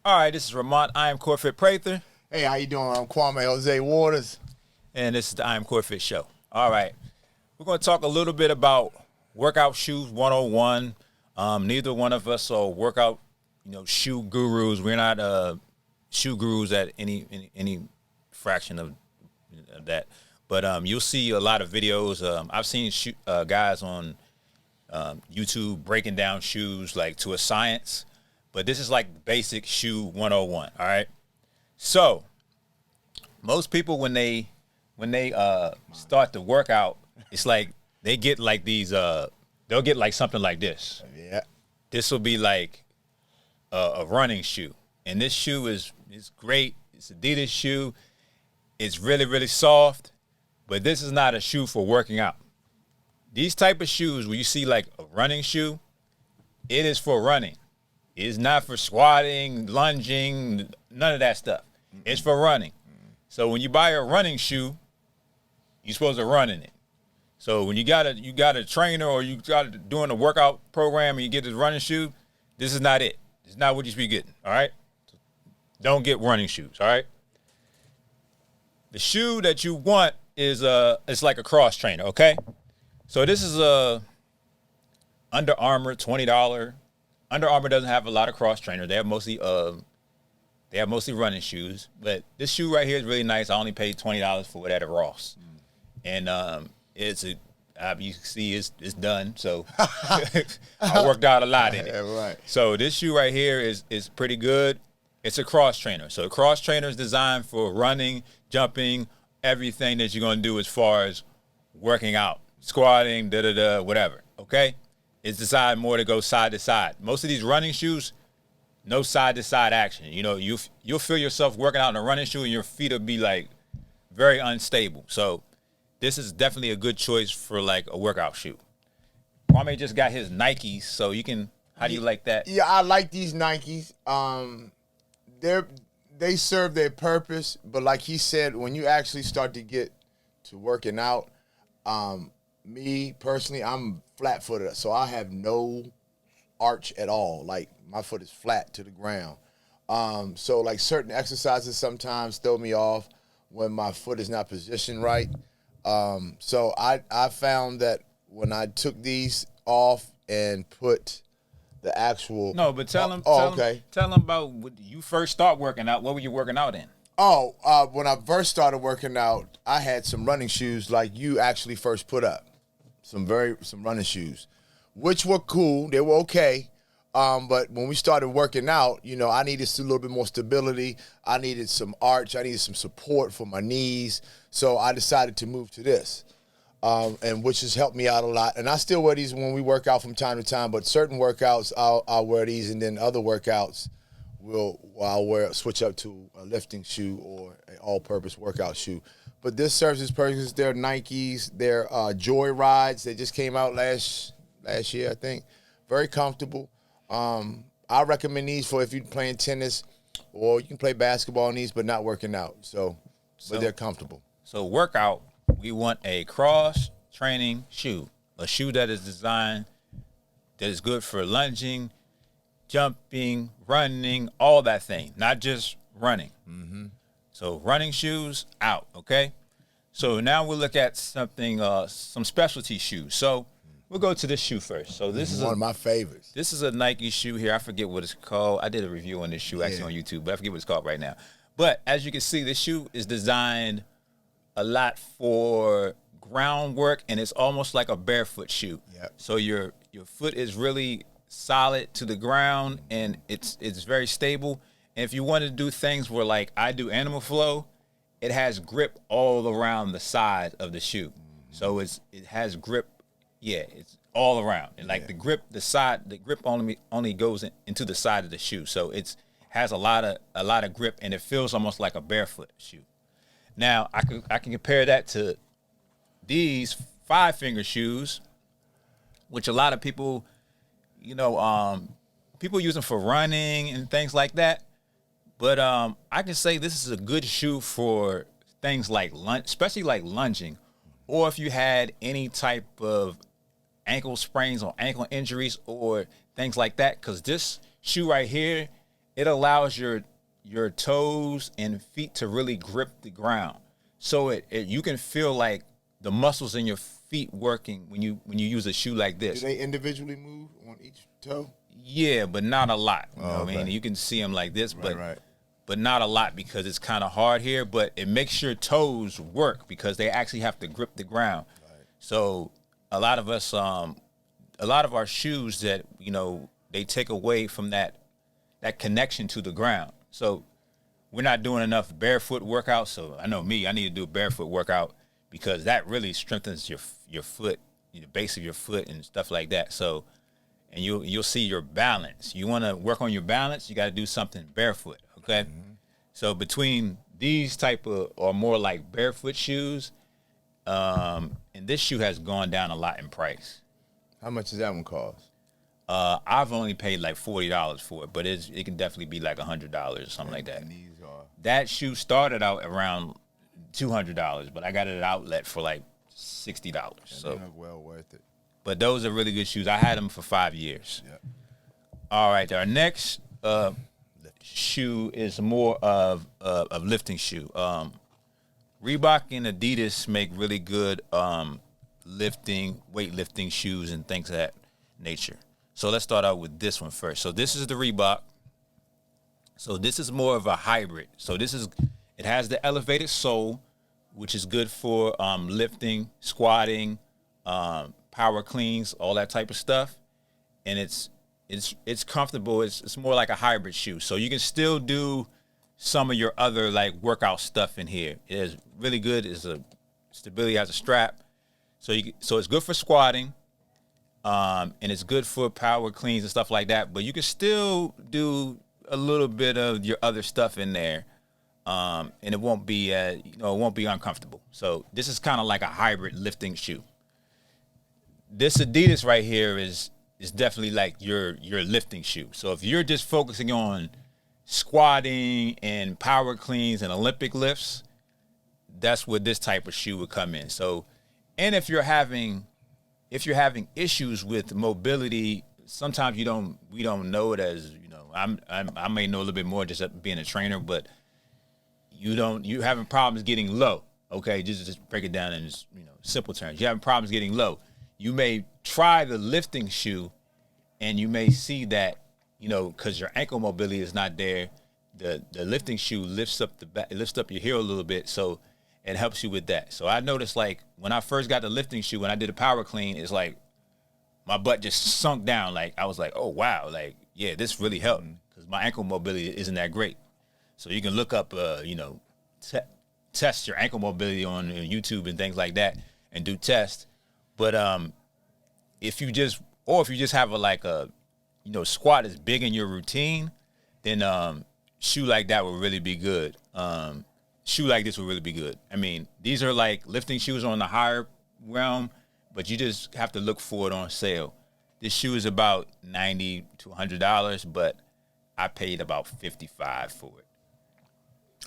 All right, this is Ramont. IAmCoreFit Prather. Hey, how you doing? I'm Kwame Jose Waters. And this is the IAmCoreFit Show. All right, we're going to talk a little bit about workout shoes 101. Neither one of us are workout, shoe gurus. We're not shoe gurus at any fraction of that. But you'll see a lot of videos. I've seen guys on YouTube breaking down shoes like to a science. But this is like basic shoe 101, all right? So most people when they start to work out, it's like they get like these they'll get like something like this. Yeah. This will be like a running shoe. And this shoe is great. It's Adidas shoe. It's really, really soft. But this is not a shoe for working out. These type of shoes where you see like a running shoe, it is for running. It's not for squatting, lunging, none of that stuff. It's for running. So when you buy a running shoe, you're supposed to run in it. So when you got a trainer or you got doing a workout program and you get this running shoe, this is not it. It's not what you should be getting, all right? Don't get running shoes, all right? The shoe that you want is it's like a cross trainer, okay? So this is a Under Armour $20. Under Armour doesn't have a lot of cross trainers. They have mostly running shoes. But this shoe right here is really nice. I only paid $20 for it at a Ross, and you can see it's done. So I worked out a lot in it. Yeah, right. So this shoe right here is pretty good. It's a cross trainer. So a cross trainer is designed for running, jumping, everything that you're going to do as far as working out, squatting, whatever. Okay. It's designed more to go side to side. Most of these running shoes, no side to side action. You'll feel yourself working out in a running shoe and your feet will be like very unstable. So this is definitely a good choice for like a workout shoe. Kwame just got his Nikes, so you can. How do you like that? Yeah, I like these Nikes. They serve their purpose, but like he said, when you actually start to get to working out, me personally, I'm flat-footed, so I have no arch at all. Like my foot is flat to the ground. So like certain exercises sometimes throw me off when my foot is not positioned right. So I found that when I took these off and put the actual tell them about when you first start working out. What were you working out in? When I first started working out, I had some running shoes like you actually first put up. Some running shoes, which were cool. They were okay. But when we started working out, I needed a little bit more stability. I needed some arch. I needed some support for my knees. So I decided to move to this, and which has helped me out a lot. And I still wear these when we work out from time to time, but certain workouts I'll wear these, and then other workouts I'll switch up to a lifting shoe or an all-purpose workout shoe. But this serves its purpose. They're Nikes. They're Joy Rides. They just came out last year, I think. Very comfortable. I recommend these for if you're playing tennis, or you can play basketball in these, but not working out. But they're comfortable. So workout, we want a cross-training shoe, a shoe that is designed, that is good for lunging, jumping, running, all that thing, not just running. Mm-hmm. So running shoes, out, okay? So now we'll look at something, some specialty shoes. So we'll go to this shoe first. So this is one of my favorites. This is a Nike shoe here. I forget what it's called. I did a review on this shoe actually on YouTube, but I forget what it's called right now. But as you can see, this shoe is designed a lot for groundwork, and it's almost like a barefoot shoe. Yep. So your foot is really solid to the ground, and it's very stable. And if you want to do things where like I do animal flow, it has grip all around the side of the shoe. Mm-hmm. So it has grip. Yeah, it's all around. And like the grip only goes into the side of the shoe. So it's has a lot of grip, and it feels almost like a barefoot shoe. Now I can compare that to these 5-finger shoes, which a lot of people, people use them for running and things like that. But I can say this is a good shoe for things like especially like lunging, or if you had any type of ankle sprains or ankle injuries or things like that, because this shoe right here it allows your toes and feet to really grip the ground. So you can feel like the muscles in your feet working when you use a shoe like this. Do they individually move on each toe? Yeah, but not a lot. You know what okay. I mean? You can see them like this, Right. but not a lot because it's kind of hard here. But it makes your toes work because they actually have to grip the ground. Right. So a lot of us, a lot of our shoes that, you know, they take away from that connection to the ground. So we're not doing enough barefoot workouts. So I know me, I need to do a barefoot workout because that really strengthens your foot, the base of your foot and stuff like that. So, and you'll see your balance. You want to work on your balance, you got to do something barefoot, okay? Mm-hmm. So between these type of, or more like barefoot shoes, and this shoe has gone down a lot in price. How much does that one cost? I've only paid like $40 for it, but it can definitely be like $100 or something like that. And these are... That shoe started out around $200, but I got it at outlet for like $60. So they're well worth it. But those are really good shoes. I had them for 5 years. Yeah. All right, our next shoe is more of lifting shoe. Reebok and Adidas make really good weightlifting shoes and things of that nature. So let's start out with this one first. So this is the Reebok. So this is more of a hybrid. So it has the elevated sole, which is good for lifting, squatting, power cleans, all that type of stuff. And it's comfortable. It's more like a hybrid shoe. So you can still do some of your other like workout stuff in here. It is really good. It's a stability, has a strap. So it's good for squatting. And it's good for power cleans and stuff like that. But you can still do a little bit of your other stuff in there. And it won't be it won't be uncomfortable. So this is kind of like a hybrid lifting shoe. This Adidas right here is definitely like your lifting shoe. So if you're just focusing on squatting and power cleans and Olympic lifts, that's where this type of shoe would come in. So, and if you're having issues with mobility, sometimes we don't know it as, you know, I may know a little bit more just being a trainer, but you're having problems getting low. Okay, just break it down in just, simple terms. You're having problems getting low. You may try the lifting shoe, and you may see that, because your ankle mobility is not there, the lifting shoe lifts up your heel a little bit, so it helps you with that. So I noticed, like, when I first got the lifting shoe, when I did a power clean, it's like my butt just sunk down. Like, I was like, oh, wow, like, yeah, this really helped because my ankle mobility isn't that great. So you can look up, test your ankle mobility on YouTube and things like that and do tests. But if you just have a squat is big in your routine, then shoe like that would really be good. Shoe like this would really be good. I mean, these are like lifting shoes on the higher realm, but you just have to look for it on sale. This shoe is about $90 to $100, but I paid about $55 for it.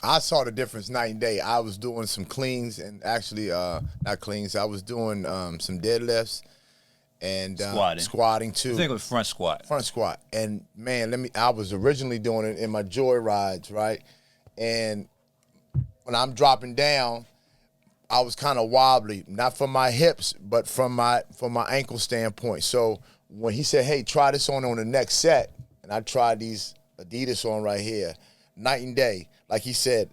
I saw the difference night and day. I was doing some cleans and actually not cleans. I was doing some deadlifts and squatting too. I think it was front squat. Front squat. And man, I was originally doing it in my joy rides, right? And when I'm dropping down, I was kind of wobbly, not from my hips, but from my ankle standpoint. So when he said, "Hey, try this on the next set," and I tried these Adidas on right here, night and day. Like he said,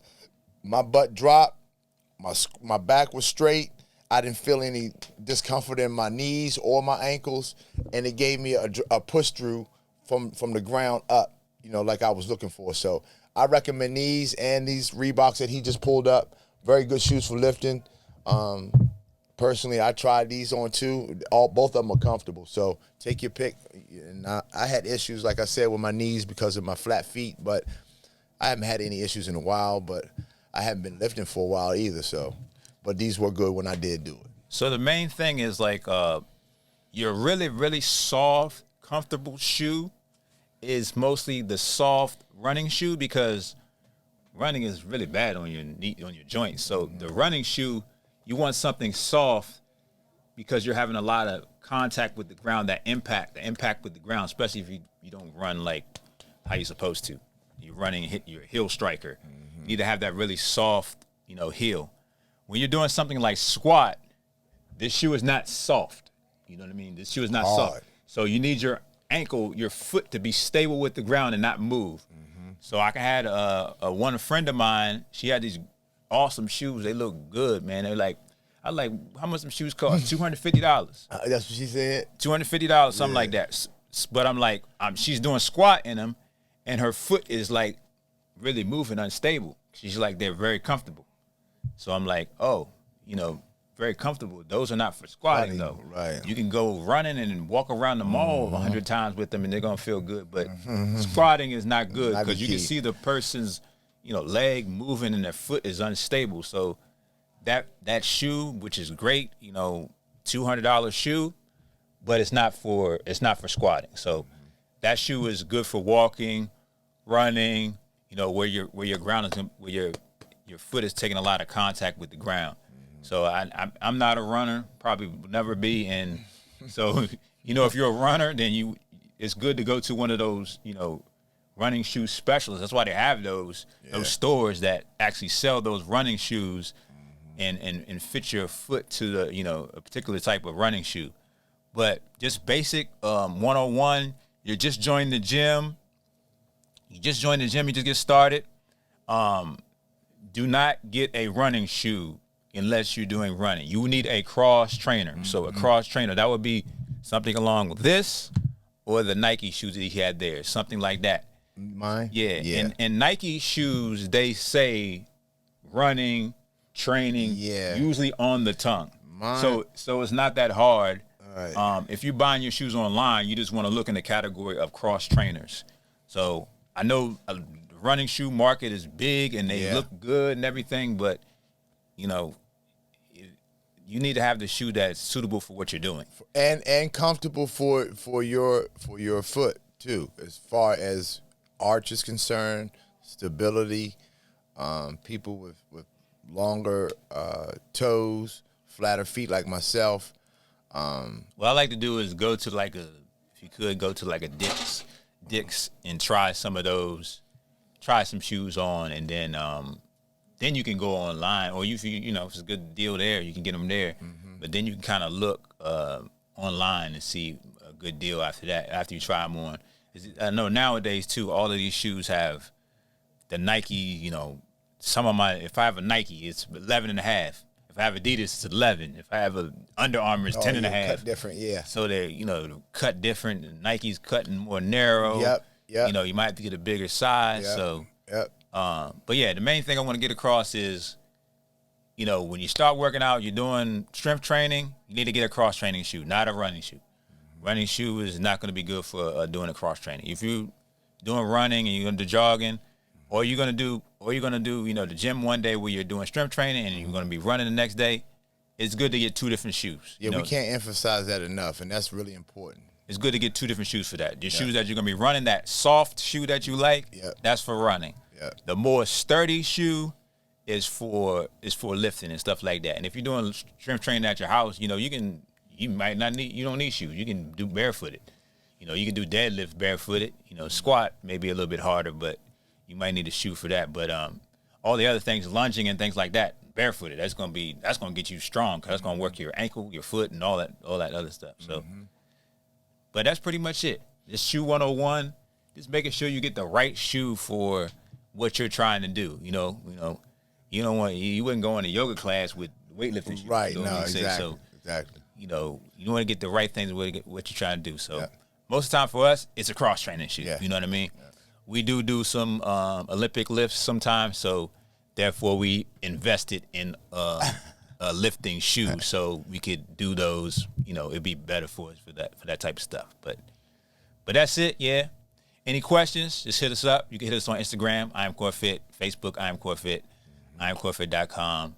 my butt dropped, my back was straight. I didn't feel any discomfort in my knees or my ankles, and it gave me a push through from the ground up, like I was looking for. So I recommend these and these Reeboks that he just pulled up. Very good shoes for lifting. Personally, I tried these on too. Both of them are comfortable. So take your pick. And I had issues, like I said, with my knees because of my flat feet, but I haven't had any issues in a while, but I haven't been lifting for a while either. So, but these were good when I did do it. So the main thing is like your really, really soft, comfortable shoe is mostly the soft running shoe because running is really bad on your knee, on your joints. So the running shoe, you want something soft because you're having a lot of contact with the ground, the impact with the ground, especially if you don't run like how you're supposed to. you're running, hit your heel striker. You need to have that really soft, heel. When you're doing something like squat, this shoe is not soft. You know what I mean? This shoe is not soft. So you need your ankle, your foot to be stable with the ground and not move. So I had one friend of mine, she had these awesome shoes. They look good, man. They're like, how much some shoes cost? $250. That's what she said? $250, something like that. But I'm like, she's doing squat in them, and her foot is like really moving unstable. She's like, they're very comfortable. So I'm like, oh, very comfortable. Those are not for squatting, though. Right. You can go running and walk around the mall 100 times with them, and they're going to feel good. But squatting is not good because you can see the person's, leg moving and their foot is unstable. So that shoe, which is great, $200 shoe, but it's not for squatting. So that shoe is good for walking, running, where your ground is, where your foot is taking a lot of contact with the ground. So I'm not a runner, probably will never be. And so, if you're a runner, then it's good to go to one of those, running shoe specialists. That's why they have those stores that actually sell those running shoes and fit your foot to the, a particular type of running shoe. But just basic 101, you're just joining the gym. You just get started. Do not get a running shoe unless you're doing running. You need a cross trainer. So a cross trainer, that would be something along with this or the Nike shoes that he had there, something like that. Mine? Yeah. And Nike shoes, they say running, training, usually on the tongue. Mine? So it's not that hard. All right. If you're buying your shoes online, you just want to look in the category of cross trainers. So I know the running shoe market is big and they look good and everything, but you need to have the shoe that's suitable for what you're doing and comfortable for your foot too, as far as arch is concerned, stability. People with longer toes, flatter feet like myself. What I like to do is go to if you could go to like a Dick's and try some of those, try some shoes on, and then you can go online, or if it's a good deal there, you can get them there. But then you can kind of look online and see a good deal after that, after you try them on. I know nowadays too, all of these shoes have the Nike, some of if I have a Nike, it's 11 and a half. If I have Adidas, it's 11. If I have a Under Armour, it's 10 and a half. Cut different, yeah. So they're, cut different. Nike's cutting more narrow. Yep. You might have to get a bigger size. Yep. So, Yep. But yeah, the main thing I want to get across is, when you start working out, you're doing strength training, you need to get a cross training shoe, not a running shoe. Running shoe is not going to be good for doing a cross training. If you're doing running and you're going to do jogging, or you're going to do, the gym one day where you're doing strength training and you're going to be running the next day, it's good to get two different shoes. Yeah, we can't emphasize that enough, and that's really important. It's good to get two different shoes for that. Your shoes that you're going to be running, that soft shoe that you like, that's for running. Yep. The more sturdy shoe is for lifting and stuff like that. And if you're doing strength training at your house, you don't need shoes. You can do barefooted. You can do deadlift barefooted. Squat maybe a little bit harder, but you might need a shoe for that. But all the other things, lunging and things like that, barefooted, that's gonna get you strong, because that's gonna work your ankle, your foot, and all that other stuff. So, but that's pretty much it. This shoe 101, just making sure you get the right shoe for what you're trying to do. You wouldn't go in a yoga class with weightlifting shoes. Right? No, exactly. So, exactly. You want to get the right things with what you're trying to do. So, most of the time for us, it's a cross training shoe. Yeah. You know what I mean? Yeah. We do some Olympic lifts sometimes, so therefore we invested in a lifting shoe so we could do those. It'd be better for us for that type of stuff. But that's it. Yeah. Any questions? Just hit us up. You can hit us on Instagram, IAmCoreFit, Facebook, IAmCoreFit, IAmCoreFit.com,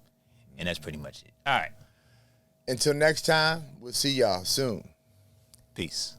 and that's pretty much it. All right. Until next time, we'll see y'all soon. Peace.